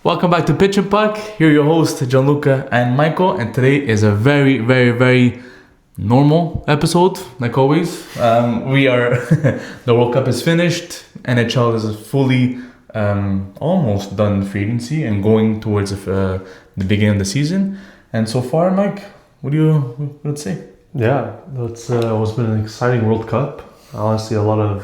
Welcome back to Pitch and Puck. Here are your hosts, Gianluca and Michael, and today is a very, very, very normal episode, like always. We are the World Cup is finished. NHL is fully almost done free agency and going towards the beginning of the season. And so far, Mike, what would say? Yeah, it's been an exciting World Cup. Honestly, a lot of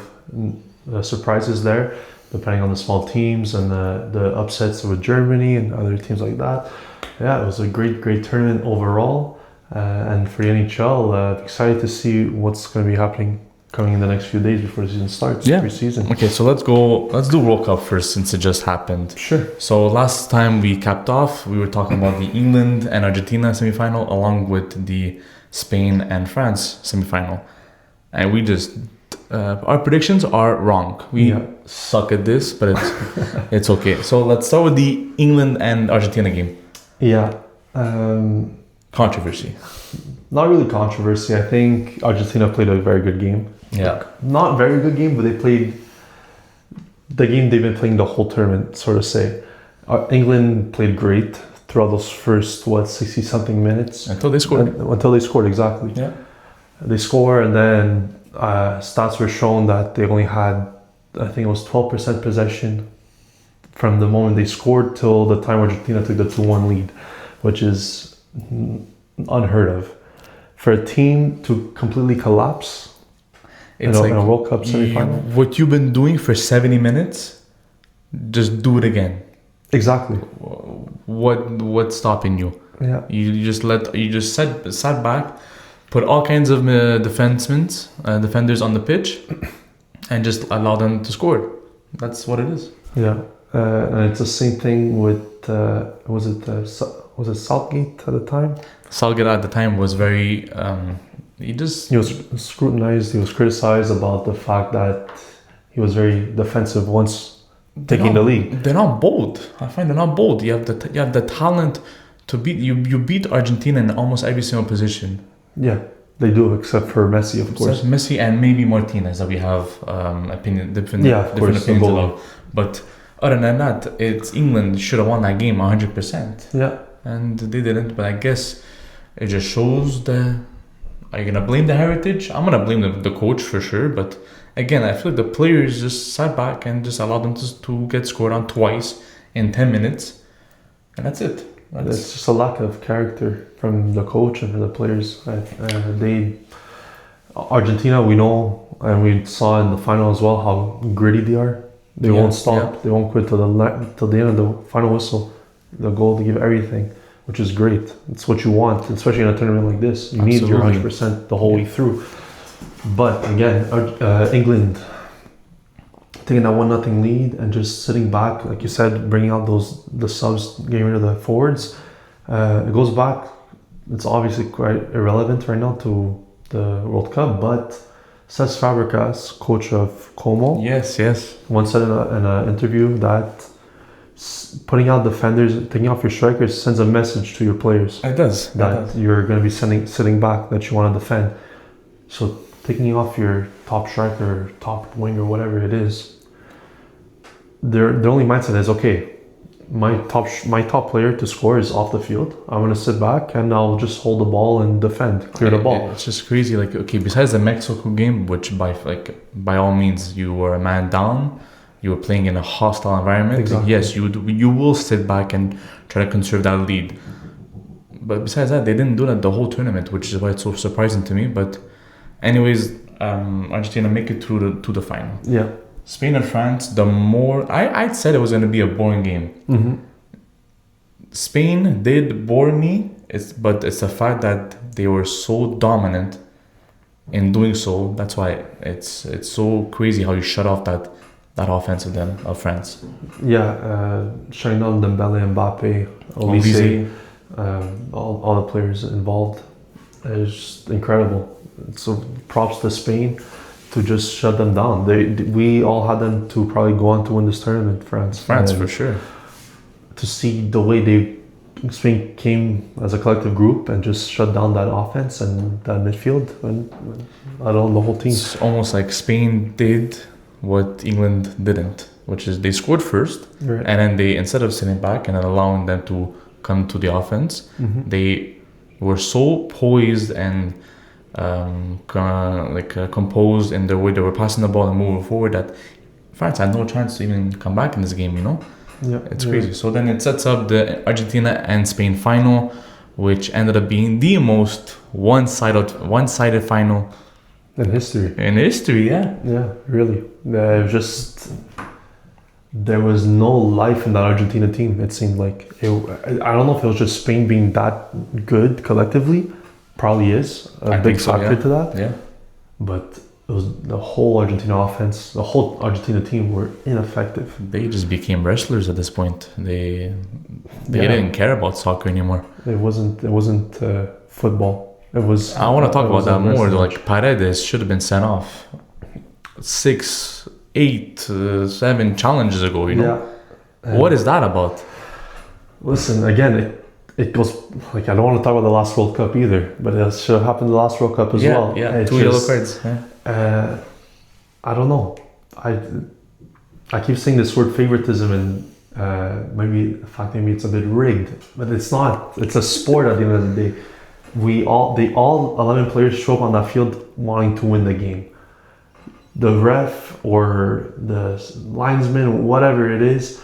surprises there, depending on the small teams and the upsets with Germany and other teams like that. Yeah, it was a great tournament overall. And for the NHL, excited to see what's going to be happening coming in the next few days before the season starts. Yeah. Pre-season. Okay, so let's do World Cup first since it just happened. Sure. So last time we capped off, we were talking about the England and Argentina semifinal along with the Spain and France semifinal. And we just, our predictions are wrong. We suck at this, but it's okay. So let's start with the England and Argentina game. Yeah. Controversy. Not really controversy. I think Argentina played a very good game. Yeah. Not very good game, but they played the game they've been playing the whole tournament, so to say. England played great throughout those first, 60-something minutes. Until they scored. Until they scored, exactly. Yeah. They score, and then stats were shown that they only had, I think it was 12% possession from the moment they scored till the time Argentina took the 2-1 lead, which is unheard of. For a team to completely collapse in a World Cup semifinal. What you've been doing for 70 minutes, just do it again. Exactly. What's stopping you? Yeah. You just sat back, put all kinds of defenders on the pitch, and just allow them to score. That's what it is. Yeah, and it's the same thing with was it Southgate at the time? Southgate at the time was very he was scrutinized. He was criticized about the fact that he was very defensive once taking the lead. They're not bold. I find they're not bold. You have the talent to beat you. You beat Argentina in almost every single position. Yeah, they do, except for Messi, of course. Except Messi and maybe Martinez that we have different opinions about. But other than that, it's England should have won that game 100%. Yeah, and they didn't. But I guess it just shows the. Are you gonna blame the heritage? I'm gonna blame the coach for sure. But again, I feel like the players just sat back and just allowed them to get scored on twice in 10 minutes, and that's it. It's just a lack of character from the coach and from the players. Argentina, we know, and we saw in the final as well how gritty they are. They won't stop. Yeah. They won't quit till the end of the final whistle. The goal to give everything, which is great. It's what you want, especially in a tournament like this. You need your 100% the whole way through. But again, England taking that 1-0 lead and just sitting back, like you said, bringing out the subs, getting rid of the forwards. It goes back. It's obviously quite irrelevant right now to the World Cup, but Cesc Fabregas, coach of Como, yes, once said in an interview that putting out defenders, taking off your strikers sends a message to your players. It does. That you're going to be sitting back, that you want to defend. So taking off your top striker, top winger, whatever it is, their only mindset is, okay, my top player to score is off the field. I'm going to sit back and I'll just hold the ball and defend, clear the ball. It's just crazy. Like, okay, besides the Mexico game, which by all means you were a man down, you were playing in a hostile environment. Exactly. Yes, you will sit back and try to conserve that lead. But besides that, they didn't do that the whole tournament, which is why it's so surprising to me. But anyways, Argentina make it through to the final. Yeah. Spain and France, I said it was going to be a boring game. Mm-hmm. Spain did bore me, but it's the fact that they were so dominant in doing so. That's why it's so crazy how you shut off that offense of France. Yeah, shutting down Dembele, Mbappe, Olise, all the players involved is just incredible. So props to Spain to just shut them down. We all had them to probably go on to win this tournament. France for sure. To see the way Spain came as a collective group and just shut down that offense and that midfield and the whole team. It's almost like Spain did what England didn't. which is they scored first, Right. and then they, instead of sitting back and then allowing them to come to the offense, they were so poised and composed in the way they were passing the ball and moving forward that France had no chance to even come back in this game, you know? Yeah, It's crazy. So then it sets up the Argentina and Spain final, which ended up being the most one-sided final in history. in history, yeah. Yeah, really. There was no life in that Argentina team. It seemed like I don't know if it was just Spain being that good collectively. Probably is a big factor to that. Yeah. But it was the whole Argentina offense, the whole Argentina team were ineffective. They just became wrestlers at this point. They didn't care about soccer anymore. It wasn't football. It was. I want to talk about that more. wrestling. Like Paredes should have been sent off 6, 8, 7 challenges ago. You know, what is that about? Listen, again, it goes like I don't want to talk about the last World Cup either, but it should have happened the last World Cup as well. Yeah, It's 2 yellow cards. Yeah. I don't know. I keep saying this word favoritism, and maybe the fact maybe it's a bit rigged, but it's not. It's a sport at the end of the day. They all 11 players show up on that field wanting to win the game. The ref or the linesman, whatever it is,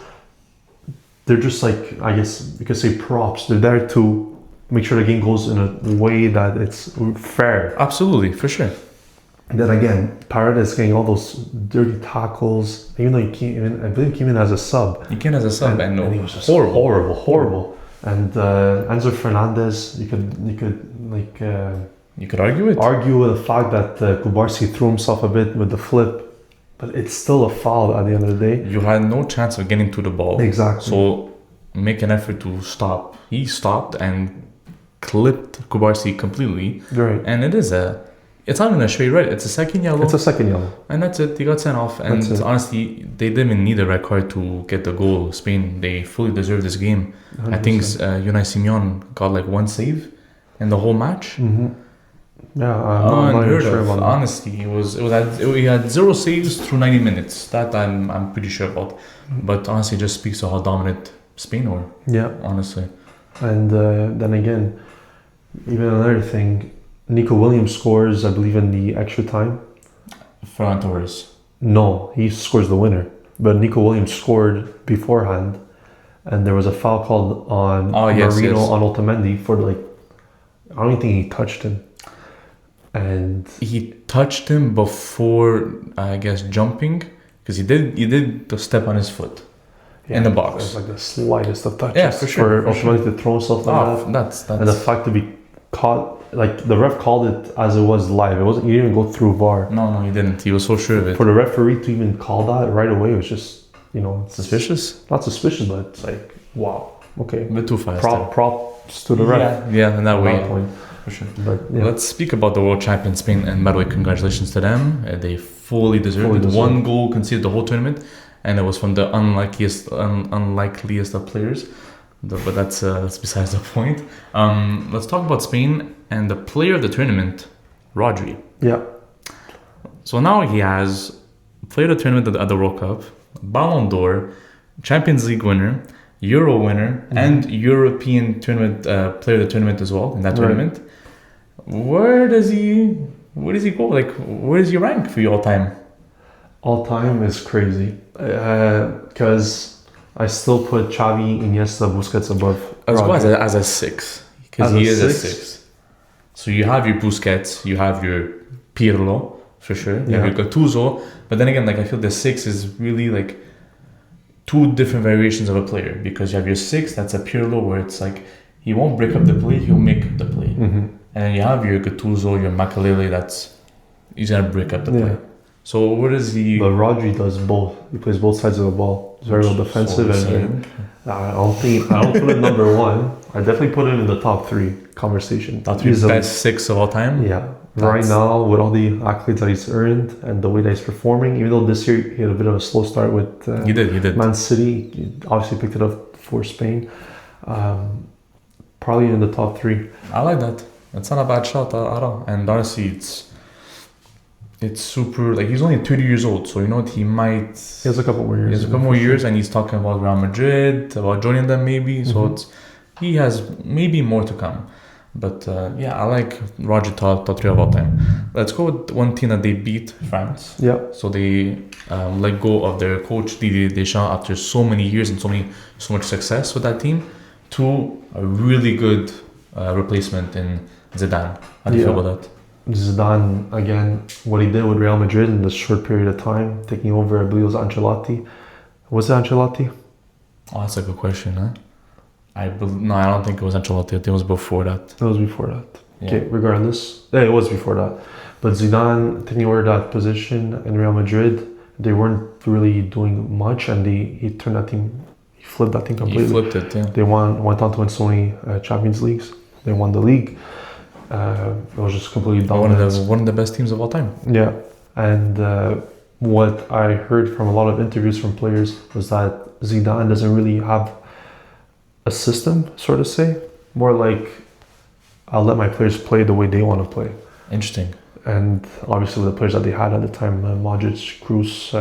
they're just like, I guess you could say props. They're there to make sure the game goes in a way that it's fair. Absolutely, for sure. And then again, Paredes getting all those dirty tackles, even though I believe he came in as a sub. He came as a sub, and he was just horrible. horrible. And Enzo Fernandez, you could argue it. argue with the fact that Kubarsi threw himself a bit with the flip, but it's still a foul at the end of the day. You had no chance of getting to the ball. Exactly. So make an effort to stop. He stopped and clipped Kubarsi completely. Right. And it's not even a straight red. It's a second yellow. It's a second yellow. And that's it. He got sent off. And honestly, they didn't even need a red card to get the goal. Spain, they fully deserved this game. 100%. I think Unai Simon got like 1 save in the whole match. Mm-hmm. Yeah, I'm not even sure about that. Honestly, he had 0 saves through 90 minutes. That I'm pretty sure about. But honestly, it just speaks to how dominant Spain were. Yeah, honestly. And then again, even another thing, Nico Williams scores, I believe, in the extra time. Ferran Torres. No, he scores the winner. But Nico Williams scored beforehand, and there was a foul called on Marino on Otamendi for I don't think he touched him. And he touched him before, I guess, jumping, because he did the step on his foot in the box. It's like the slightest of touches. Yeah, for sure. For Otamendi to throw himself like that. That's and the fact to be caught, the ref called it as it was live. He didn't even go through VAR. No, he didn't. He was so sure of it. For the referee to even call that right away, it was just, suspicious. Not suspicious, but it's like, wow, okay. A bit too fast. Props to the ref. Yeah, in that way. Point. For sure. But let's speak about the world champion Spain, and by the way, congratulations to them. They fully deserved it. 1 goal conceded the whole tournament, and it was from the unlikeliest of players. But that's besides the point. Let's talk about Spain and the player of the tournament, Rodri. Yeah. So now he has player of the tournament at the World Cup, Ballon d'Or, Champions League winner, Euro winner, and European tournament player of the tournament as well in that tournament. Where does he go? Where does he rank for you all time? All time is crazy because I still put Xavi, Iniesta, Busquets above. As a 6, because he is a 6. So you have your Busquets, you have your Pirlo for sure, you have your Gattuso, but then again, I feel the 6 is really 2 different variations of a player, because you have your 6, that's a Pirlo, where it's he won't break up the play, he'll make up the play. Mm-hmm. And then you have your Gattuso, your Makelele, he's gonna break up the play. So where does he? But Rodri does both. He plays both sides of the ball. He's very well defensive, and I don't put him number 1. I definitely put him in the top 3 conversation. Top 3 best 6 of all time. Yeah. Right now, with all the accolades that he's earned and the way that he's performing, even though this year he had a bit of a slow start with he did. Man City, he obviously picked it up for Spain. Probably in the top 3. I like that. It's not a bad shot at all. And honestly, it's super, like, he's only 30 years old, so you know what, he might... He has a couple more years. He has a couple more years, and he's talking about Real Madrid, about joining them maybe, so he has maybe more to come. But yeah, I like Roger top 3 of all time. Let's go with one team that they beat, France. Yeah. So they let go of their coach Didier Deschamps after so many years and so much success with that team, to a really good replacement in Zidane. How do you feel about that? Zidane, again, what he did with Real Madrid in this short period of time, taking over, I believe it was Ancelotti. Was it Ancelotti? Oh, that's a good question, huh? No, I don't think it was Ancelotti. I think it was before that. It was before that. Yeah. Okay, regardless. Yeah, it was before that. But Zidane taking over that position in Real Madrid, they weren't really doing much, and he turned that team, he flipped that team completely. He flipped it, yeah. They went on to win so many Champions Leagues. They won the league. It was just completely dominant. One of the best teams of all time. Yeah, and what I heard from a lot of interviews from players was that Zidane doesn't really have a system, sort of say. More like, I'll let my players play the way they want to play. Interesting. And obviously with the players that they had at the time, Modric, Kroos,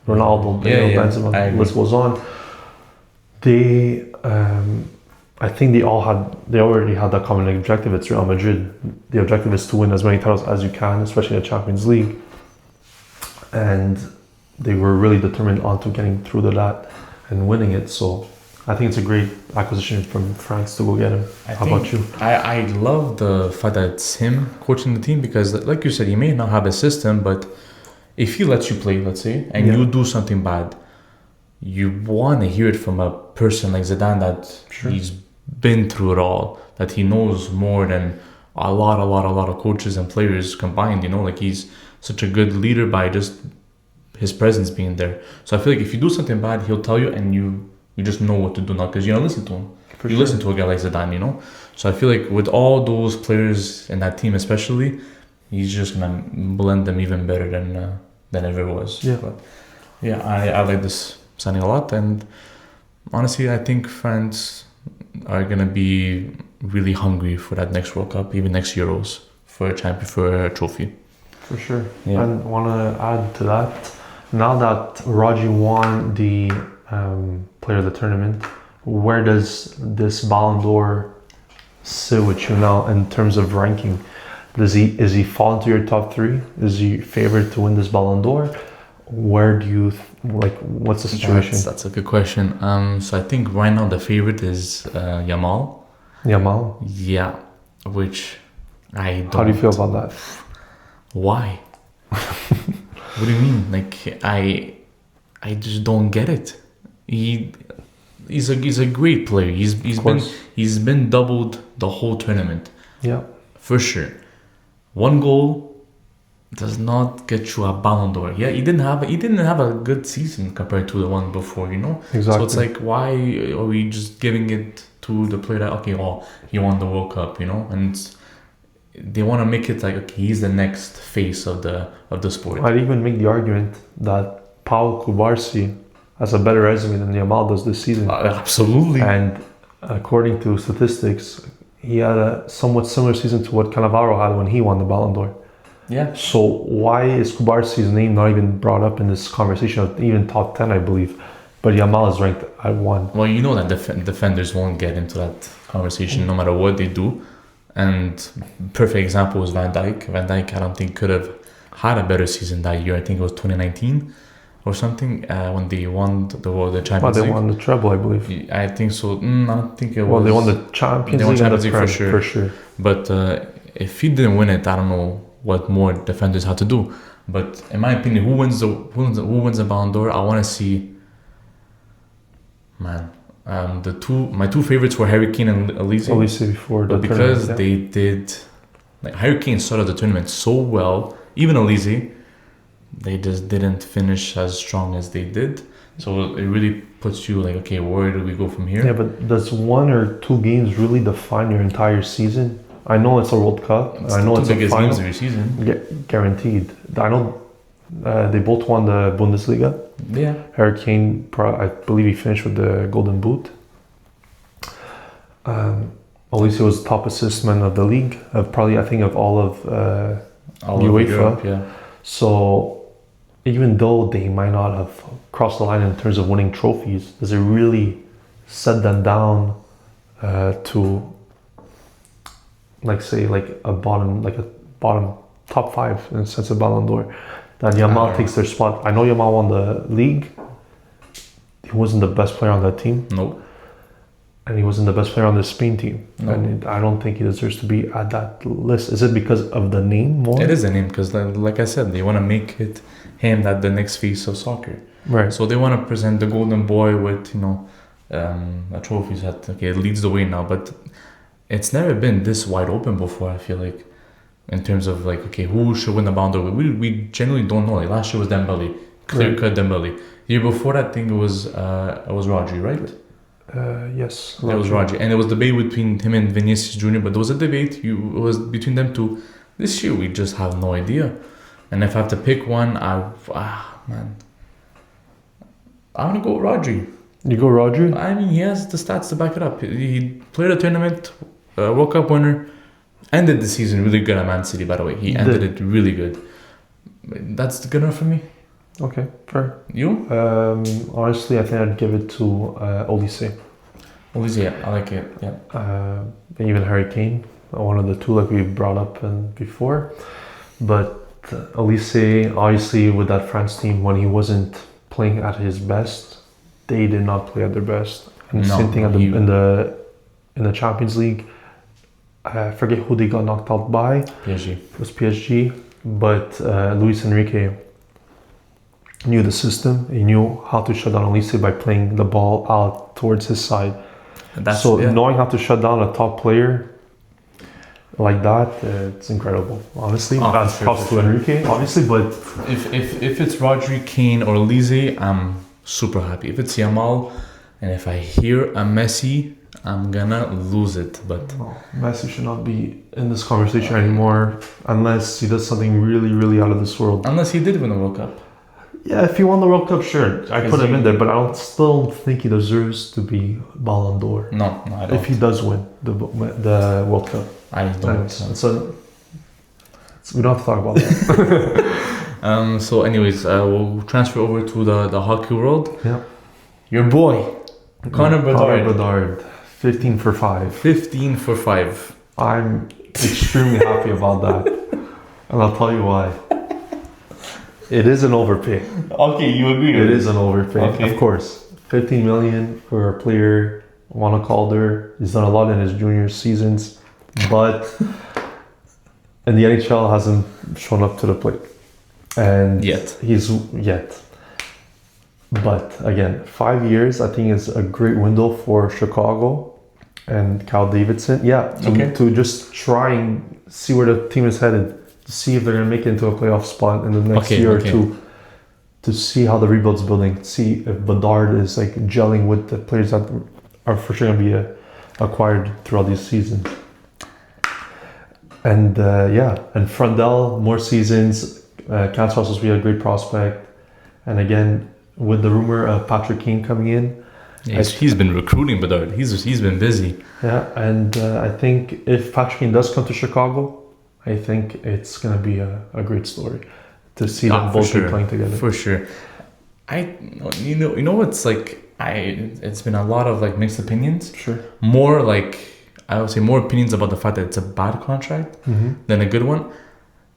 Ronaldo, Bale, Benzema, the list goes on. They, I think they already had that common objective. It's Real Madrid. The objective is to win as many titles as you can, especially in the Champions League. And they were really determined onto getting through to that and winning it. So I think it's a great acquisition from France to go get him. How about you? I love the fact that it's him coaching the team, because, like you said, he may not have a system, but if he lets you play, let's say, and you do something bad, you want to hear it from a person like Zidane that he's been through it all, that he knows more than a lot of coaches and players combined. You know, like, he's such a good leader by just his presence being there. So I feel like if you do something bad, he'll tell you, and you just know what to do now, because you don't listen to him. Listen to a guy like Zidane, you know. So I feel like with all those players in that team, especially, he's just gonna blend them even better than ever was. Yeah. But yeah, I like this signing a lot, and honestly, I think France are gonna be really hungry for that next World Cup, even next Euros, for a trophy. For sure. Yeah. And want to add to that, now that Rodri won the player of the tournament, where does this Ballon d'Or sit with you now in terms of ranking? Is he fall into your top 3? Is he favored to win this Ballon d'Or? Where do you what's the situation? That's a good question. So I think right now the favorite is Yamal. Yeah, which I don't. How do you feel about that? Why? What do you mean? Like, I just don't get it. He's a great player. He's been doubled the whole tournament. Yeah, for sure. One goal does not get you a Ballon d'Or. Yeah, he didn't have a good season compared to the one before. You know. Exactly. So it's like, why are we just giving it to the player that he won the World Cup? You know, and they want to make it like, okay, he's the next face of the sport. I'd even make the argument that Pau Cubarsí has a better resume than Yamal does this season. Absolutely. And according to statistics, he had a somewhat similar season to what Cannavaro had when he won the Ballon d'Or. Yeah. So why is Cubarsi's name not even brought up in this conversation, even top 10, I believe? But Yamal is ranked at 1. Well, you know that defenders won't get into that conversation no matter what they do. And perfect example was Van Dijk. Van Dijk, I don't think, could have had a better season that year. I think it was 2019 or something, when they won the Champions League. They won the treble, I believe. I think so. I don't think it was. Well, they won the Champions League for sure. But if he didn't win it, I don't know what more defenders had to do. But in my opinion, who wins the Ballon d'Or? I want to see. Man, my two favorites were Harry Kane and Elise. Before the but because they did, like, Harry Kane started the tournament so well, even Elise, they just didn't finish as strong as they did. So it really puts you like, okay, where do we go from here? Yeah, but does 1 or 2 games really define your entire season? I know it's a World Cup. I know it's a final. Games of your season. Guaranteed. I know they both won the Bundesliga. Yeah. Harry Kane, I believe he finished with the Golden Boot. Elise was top assist man of the league, of all of UEFA. Europe, yeah. So even though they might not have crossed the line in terms of winning trophies, does it really set them down to like say like a bottom top five in the sense of Ballon d'Or? That Yamal takes their spot. I know Yamal won the league. He wasn't the best player on that team. No. And he wasn't the best player on the Spain team. No. And I don't think he deserves to be at that list. Is it because of the name more? It is a name because, like I said, they want to make it him that the next face of soccer. Right. So they want to present the golden boy with, a trophy that, it leads the way now. But it's never been this wide open before, I feel like, in terms of, who should win the Ballon d'Or. We genuinely don't know. Like, last year was Dembele. Clear-cut Dembele. Year before that, I think it was Rodri, right? Yes. It was Rodri. And there was debate between him and Vinicius Jr., but there was a debate. It was between them two. This year, we just have no idea. And if I have to pick one, man. I'm going to go Rodri. You go Rodri? I mean, he has the stats to back it up. He played a tournament, World Cup winner, ended the season really good at Man City, by the way. He ended it really good. That's good enough for me. Okay, fair. You? Honestly, I think I'd give it to Olise. Olise, yeah, I like it. Yeah. And even Harry Kane, one of the two like we brought up before. But Olise, obviously, with that France team, when he wasn't playing at his best, they did not play at their best. And same thing in the Champions League. I forget who they got knocked out by. PSG. It was PSG. But Luis Enrique knew the system. He knew how to shut down Olise by playing the ball out towards his side. Knowing how to shut down a top player like that, it's incredible. Honestly, that's props to Enrique, obviously. But if it's Rodri, Kane, or Olise, I'm super happy. If it's Yamal, and if I hear a Messi, I'm gonna lose it. But Messi should not be in this conversation anymore unless he does something really, really out of this world. Unless he did win the World Cup. Yeah, if he won the World Cup, sure, I put him in there. But I still think he deserves to be Ballon d'Or. No, I don't. If he does win the World Cup, I don't. We don't have to talk about that. So, anyways, we'll transfer over to the hockey world. Yeah. Your boy, Conor Bedard, 15 for 5. 15 for 5. I'm extremely happy about that, and I'll tell you why. It is an overpay. Okay, you agree. It is an overpay, okay. Of course. 15 million for a player, won a Calder. He's done a lot in his junior seasons, but in the NHL hasn't shown up to the plate. And yet. But again, 5 years, I think is a great window for Chicago and Cal Davidson. To just try and see where the team is headed. To see if they're going to make it into a playoff spot in the next year or two. To see how the rebuild's building. See if Bedard is like gelling with the players that are for sure going to be acquired throughout this season. And and Frundell, more seasons. Cats also be a great prospect. And again, with the rumor of Patrick Kane coming in. He's been recruiting Bedard. He's been busy. Yeah, and I think if Patrick Kane does come to Chicago, I think it's going to be a great story to see them both be playing together. For sure. It's like it's been a lot of like mixed opinions. Sure. More like I would say more opinions about the fact that it's a bad contract than a good one.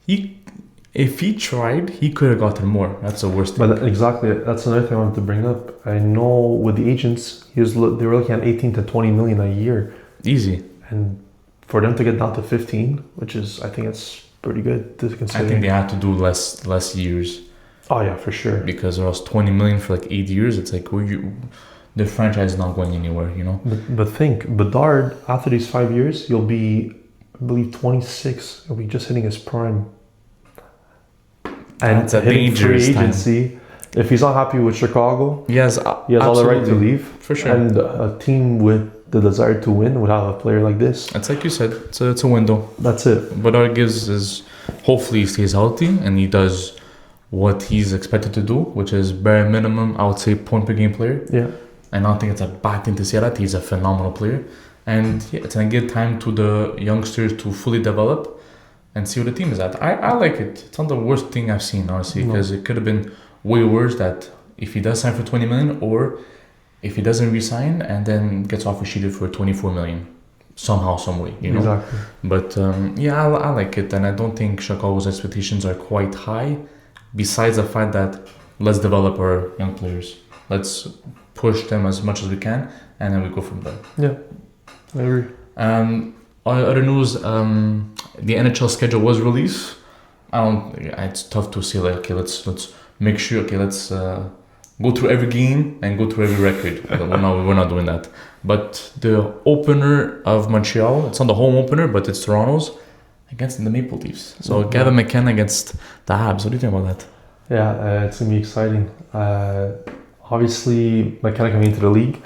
If he tried, he could have gotten more. That's the worst thing. But exactly, that's another thing I wanted to bring up. I know with the agents, they were looking at 18 to 20 million a year. Easy. And for them to get down to 15, which is, I think it's pretty good to consider. I think they had to do less years. Oh yeah, for sure. Because or else 20 million for like 8 years, it's like the franchise is not going anywhere, But think, Bedard, after these 5 years, you'll be, I believe, 26. He'll be just hitting his prime. And it's a hitting free dangerous agency. time. If he's not happy with Chicago, he has all the right to leave. For sure. And a team with the desire to win would have a player like this. It's like you said, it's a window. That's it. Bedard hopefully he stays healthy and he does what he's expected to do, which is bare minimum, I would say, point per game player. Yeah. And I don't think it's a bad thing to say that. He's a phenomenal player. And it's going to give time to the youngsters to fully develop. and see where the team is at. I like it. It's not the worst thing I've seen, honestly, because it could have been way worse that if he does sign for 20 million or if he doesn't resign and then gets offer sheeted for 24 million somehow, some way, you know. Exactly. But I like it, and I don't think Chicago's expectations are quite high. Besides the fact that let's develop our young players, let's push them as much as we can, and then we go from there. Yeah, I agree. Other news, the NHL schedule was released. It's tough to say like, okay, let's make sure, okay, let's go through every game and go through every record. We're not doing that. But the opener of Montreal, it's not the home opener, but it's Toronto's against the Maple Leafs. So Gavin McKenna against the Habs. What do you think about that? Yeah, it's gonna be exciting. Obviously, McKenna coming into the league,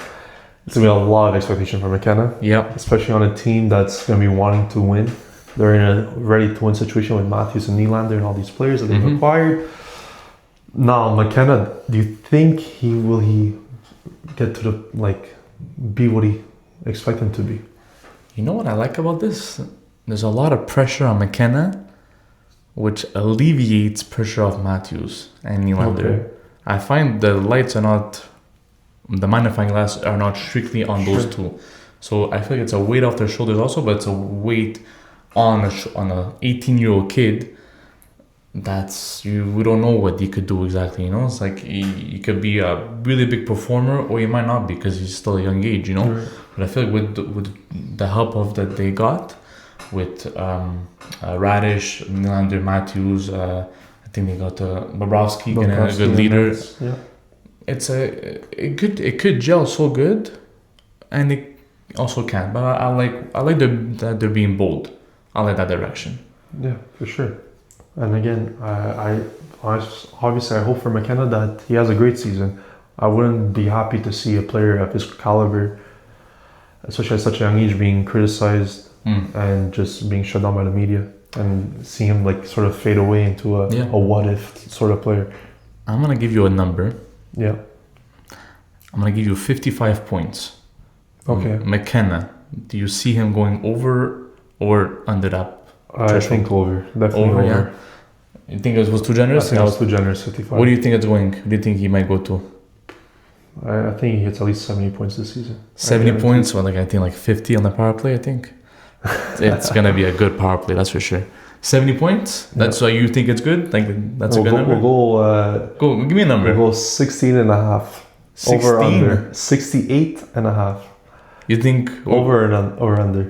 it's gonna be a lot of expectation for McKenna. Yeah, especially on a team that's gonna be wanting to win. They're in a ready-to-win situation with Matthews and Nylander and all these players that they've acquired. Now, McKenna, do you think he get to be what he expect him to be? You know what I like about this? There's a lot of pressure on McKenna, which alleviates pressure off Matthews and Nylander. Okay. I find the magnifying glass are not strictly on those two. So I feel like it's a weight off their shoulders also, but it's a weight on a 18-year-old kid. We don't know what he could do exactly, you know. It's like he could be a really big performer, or he might not because he's still a young age, you know. Right. But I feel like with the help of that they got with Radish, Nylander, Matthews, I think they got Bobrovsky, and a good leader. Yeah. It could gel so good, and it also can. But I like that they're being bold. I like that direction. Yeah, for sure. And again, I obviously I hope for McKenna that he has a great season. I wouldn't be happy to see a player of his caliber, especially at such a young age, being criticized and just being shut down by the media, and see him sort of fade away into a what if sort of player. I'm gonna give you a number. Yeah. I'm gonna give you 55 points. Okay. McKenna, do you see him going over or under that? I think over. Definitely over. Yeah. You think it was too generous? I think it was too generous, 55. What do you think it's going? What do you think he might go to? I think he hits at least 70 points this season. 70 points, or I think 50 on the power play, I think. It's going to be a good power play, that's for sure. 70 points? That's why you think it's good? That's a good number? Go, give me a number. We'll go 16 and a half. 16? Over under. 68 and a half. You think? Over and under.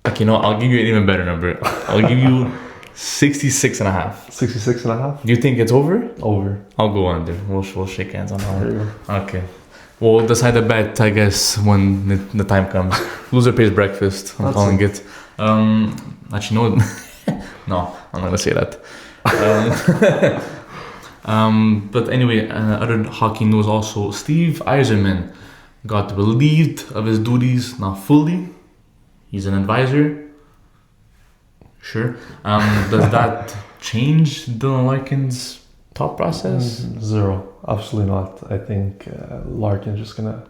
Okay, no, I'll give you an even better number. I'll give you 66 and a half. 66 and a half? Do you think it's over? Over. I'll go under. We'll shake hands on that one. There you go. Okay. We'll decide the bet, I guess, when the time comes. Loser pays breakfast. I'm calling it. Actually, no. No, I'm not going to say that. But anyway, other hockey news also. Steve Yzerman got relieved of his duties, not fully. He's an advisor. Sure. Does that change Dylan Larkin's thought process? Zero. Absolutely not. I think Larkin's just going to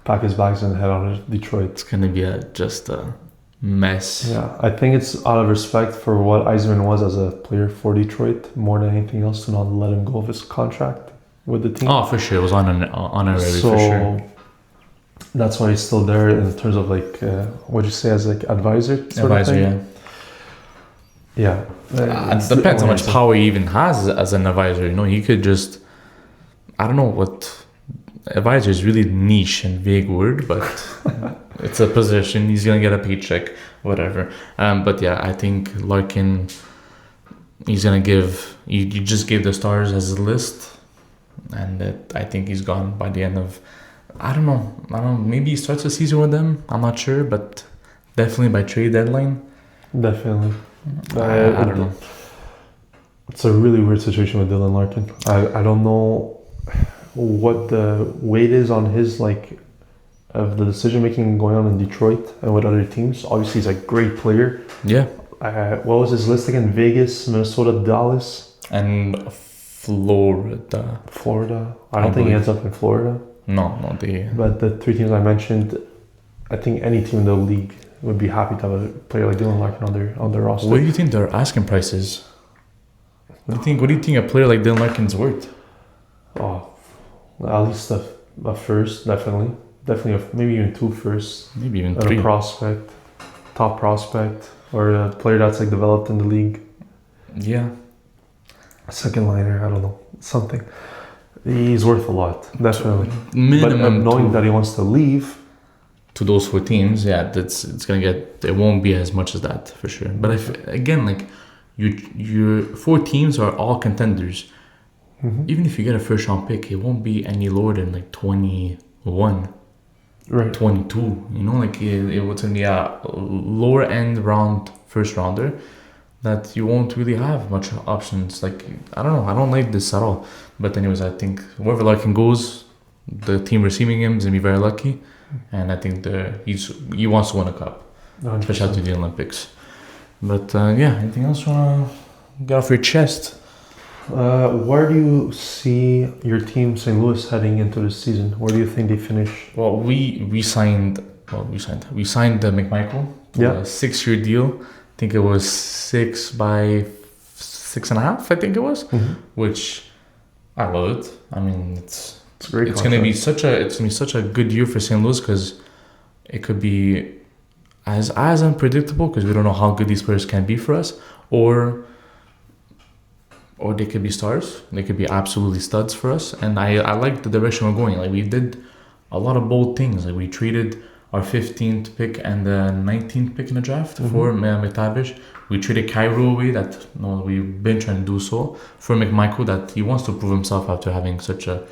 pack his bags and head out of Detroit. It's going to be just a mess. Yeah, I think it's out of respect for what Yzerman was as a player for Detroit, more than anything else, to not let him go of his contract with the team. Oh, for sure. It was honorary, for sure. That's why he's still there in terms of what'd you say, as advisor? Advisor, yeah. Yeah. It depends how much power he even has as an advisor. You know, he could just, I don't know what, advisor is really niche and vague word, but it's a position. He's going to get a paycheck, whatever. But yeah, I think Larkin, he's going to give, you just gave the Stars as a list, and I think he's gone by the end of, I don't know, maybe he starts the season with them, I'm not sure, but definitely by trade deadline. Definitely. I don't know. It's a really weird situation with Dylan Larkin. I don't know what the weight is on his of the decision making going on in Detroit and with other teams. Obviously, he's a great player. Yeah. What was his list again? Vegas, Minnesota, Dallas, and Florida. I don't think he ends up in Florida. No, But the three teams I mentioned, I think any team in the league would be happy to have a player like Dylan Larkin on their roster. What do you think their asking price is? What do you think a player like Dylan Larkin's worth? Oh, at least a first, definitely. Maybe even 2 firsts. Maybe even And 3. a prospect, top prospect, or a player that's like developed in the league. Yeah. A second liner, I don't know, something. He's worth a lot, definitely. Minimum. But knowing that he wants to leave, to those 4 teams, yeah, it's gonna get. It won't be as much as that for sure. But if again, like your 4 teams are all contenders. Even if you get a first round pick, it won't be any lower than like 21, right? 22. You know, like it was gonna be a lower end round first rounder that you won't really have much options. Like I don't know, I don't like this at all. But anyways, I think wherever Larkin goes, the team receiving him is gonna be very lucky. And I think he wants to win a cup, 100%. especially to the Olympics. But yeah, anything else you wanna get off your chest? Where do you see your team, St. Louis, heading into this season? Where do you think they finish? Well, we signed McMichael to a 6-year deal. I think it was 6 by 6.5. I think it was, which I love it. I mean, it's great. It's gonna be such a good year for St. Louis because it could be as unpredictable because we don't know how good these players can be for us, or they could be stars. They could be absolutely studs for us. And I like the direction we're going. Like we did a lot of bold things. Like we traded our 15th pick and the 19th pick in the draft for McTavish. We traded Cairo away. We've been trying to do so for McMichael. That he wants to prove himself after having such a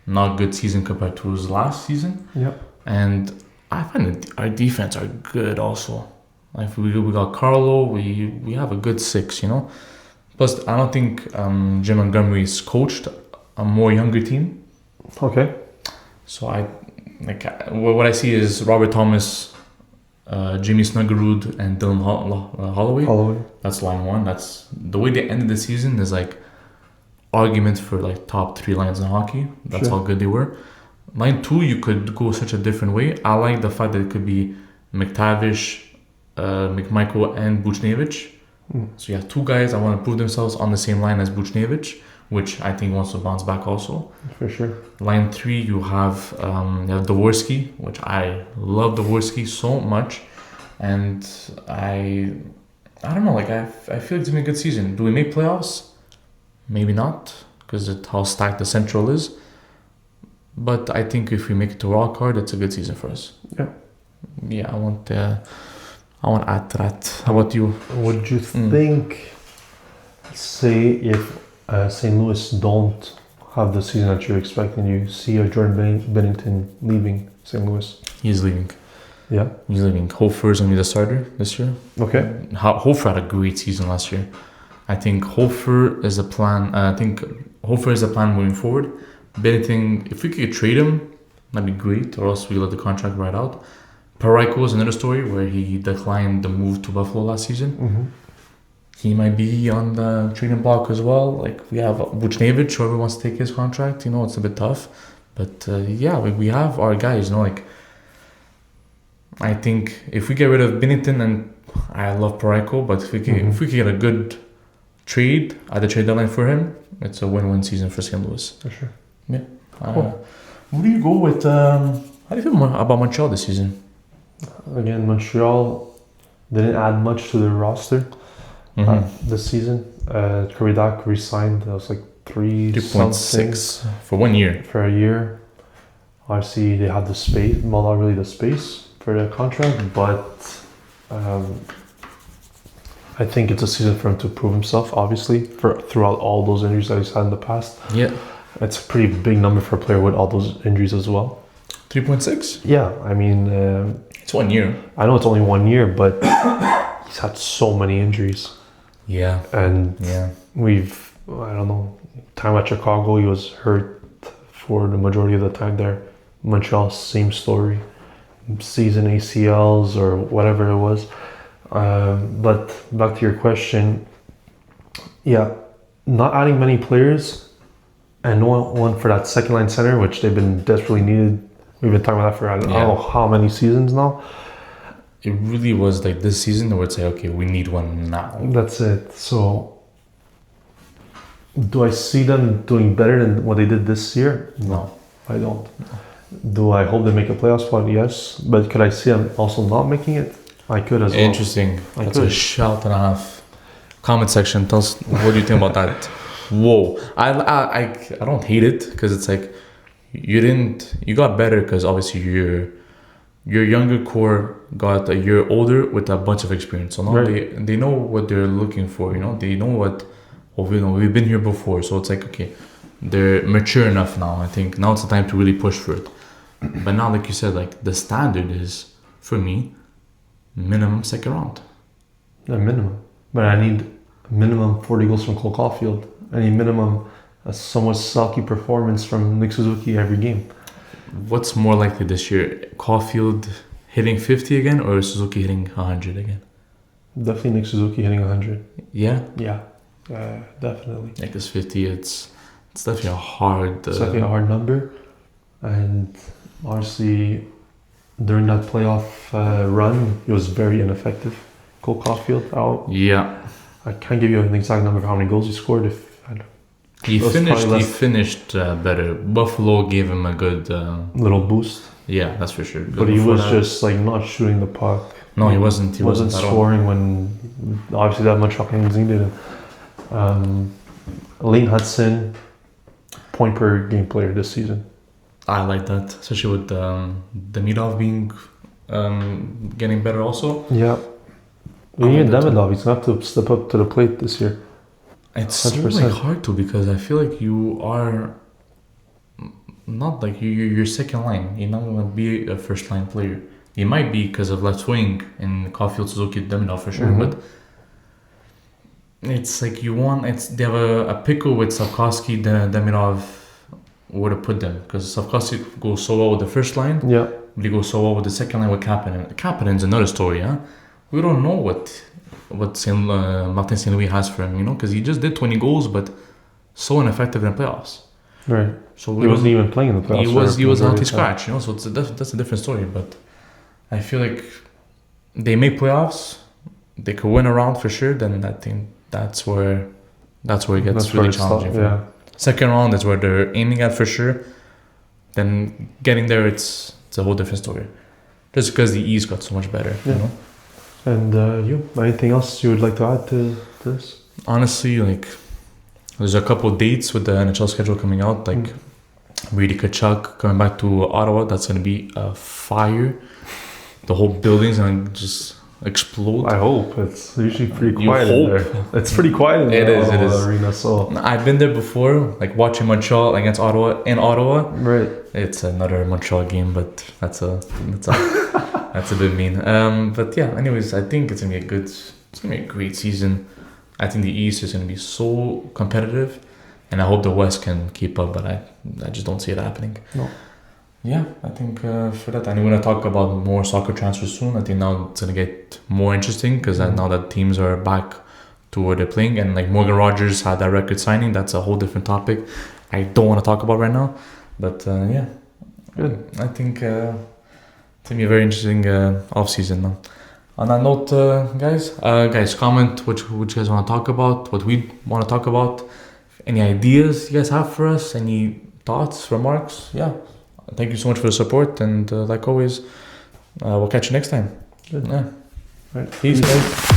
not good season compared to his last season. Yeah. And I find that our defense are good also. Like we got Carlo. We have a good 6. You know. Plus, I don't think Jim Montgomery's coached a more younger team. Okay. So what I see is Robert Thomas, Jimmy Snuggerud, and Dylan Holloway. That's line 1. That's the way they ended the season is like argument for like top 3 lines in hockey. That's how good they were. Line 2, you could go such a different way. I like the fact that it could be McTavish, McMichael, and Buchnevich. So you have 2 guys that want to prove themselves on the same line as Buchnevich, which I think wants to bounce back also. For sure. Line 3, you have Dvorsky, which I love Dvorsky so much. And I don't know, like I feel it's been a good season. Do we make playoffs? Maybe not, because of how stacked the Central is. But I think if we make it to wild card, it's a good season for us. Yeah. Yeah, I want to add to that. How about you? Would you think, say, if St. Louis don't have the season that you're expecting, you see a Jordan Bennington leaving St. Louis? He's leaving. Yeah? He's leaving. Hofer's going to be the starter this year. Okay. Hofer had a great season last year. I think Hofer is a plan. Moving forward. Bennington, if we could trade him, that'd be great. Or else we let the contract right out. Parayko is another story where he declined the move to Buffalo last season. He might be on the trading block as well. Like we have Buchnevich, whoever wants to take his contract. You know, it's a bit tough. But we have our guys. You know, like I think if we get rid of Bennington, and I love Parayko, but if we could get a good trade at the trade deadline for him, it's a win-win season for St. Louis. For sure. Yeah. Cool. Where do you go with? How do you feel about Montreal this season? Again, Montreal didn't add much to their roster this season. Karidak re-signed. That was like 3.6 for 1 year. For a year. Obviously, they have the space. Well, not really the space for the contract, but I think it's a season for him to prove himself. Obviously, throughout all those injuries that he's had in the past. Yeah, it's a pretty big number for a player with all those injuries as well. 3.6. Yeah, I mean, it's 1 year. I know it's only 1 year, but he's had so many injuries. Yeah, and I don't know, time at Chicago, he was hurt for the majority of the time there. Montreal, same story, season ACLs or whatever it was. But back to your question, not adding many players and no one for that second line center, which they've been desperately needed. We've been talking about that for I don't know how many seasons now. it really was like this season where it's like, okay, we need one now. That's it. So, do I see them doing better than what they did this year? No, I don't. Do I hope they make a playoff spot? Yes. But could I see them also not making it? I could as well. Interesting. That's a shout and a half. Comment section, tell us what do you think about that. Whoa, I don't hate it because it's like you got better because obviously your younger core got a year older with a bunch of experience. So now Right. they know what they're looking for. You know, they know what we've been here before. So it's like, okay, they're mature enough now. I think now it's the time to really push for it. But now, like you said, like the standard is for me minimum second round. A minimum. But I need a minimum 40 goals from Cole Caulfield. I need minimum a somewhat sulky performance from Nick Suzuki every game. What's more likely this year? Caulfield hitting 50 again or Suzuki hitting 100 again? Definitely Nick Suzuki hitting 100. Yeah? Yeah, definitely. Like this 50, it's definitely a hard... It's definitely a hard number. And honestly, during that playoff run, he was very ineffective. Cole Caulfield out. Yeah. I can't give you an exact number of how many goals he scored. He finished better. Buffalo gave him a good... little boost. Yeah, that's for sure. But he was just like not shooting the puck. No, he wasn't. He wasn't scoring when obviously that much fucking needed. Lane Hudson, point per game player this season. I like that, especially with Demidov being getting better also. Yeah. Even Demidov, he's going to have to step up to the plate this year. It's so like hard to because I feel like you are not like you're second line. You're not going to be a first line player. You might be because of left wing in Caulfield, Suzuki, Demidov for sure, but it's like they have a pickle with Savkovsky, Demidov. Where to put them because Savkovsky goes so well with the first line. Yeah. But he goes so well with the second line with Kapanen. Kapanen's another story, huh? We don't know what Martin St. Louis has for him, you know, because he just did 20 goals, but so ineffective in the playoffs. Right. So he wasn't even playing in the playoffs. He was healthy scratch, you know. So that's a different story. But I feel like they make playoffs, they could win a round for sure. Then I think that's where it gets really challenging. For them. Second round is where they're aiming at for sure. Then getting there, it's a whole different story. Just because the East got so much better, you know. And anything else you would like to add to this? Honestly, like there's a couple of dates with the NHL schedule coming out. Like Brady Tkachuk coming back to Ottawa. That's gonna be a fire. The whole building's gonna just explode. I hope. It's usually pretty quiet in there. It's pretty quiet in it is arena. So I've been there before, like watching Montreal against Ottawa in Ottawa. Right. It's another Montreal game, but that's a bit mean. But yeah, anyways, I think it's gonna be a great season. I think the East is gonna be so competitive, and I hope the West can keep up. But I just don't see it happening. No. Yeah, I think for that, and we're gonna talk about more soccer transfers soon. I think now it's gonna get more interesting because now that teams are back to where they're playing, and like Morgan Rogers had that record signing. That's a whole different topic. I don't want to talk about right now, but yeah, good. I think. It's gonna be a very interesting off season now. On that note, guys, comment what you guys want to talk about, what we want to talk about, any ideas you guys have for us, any thoughts, remarks. Yeah, thank you so much for the support, and like always, we'll catch you next time. Good. Yeah. Right. Peace, guys.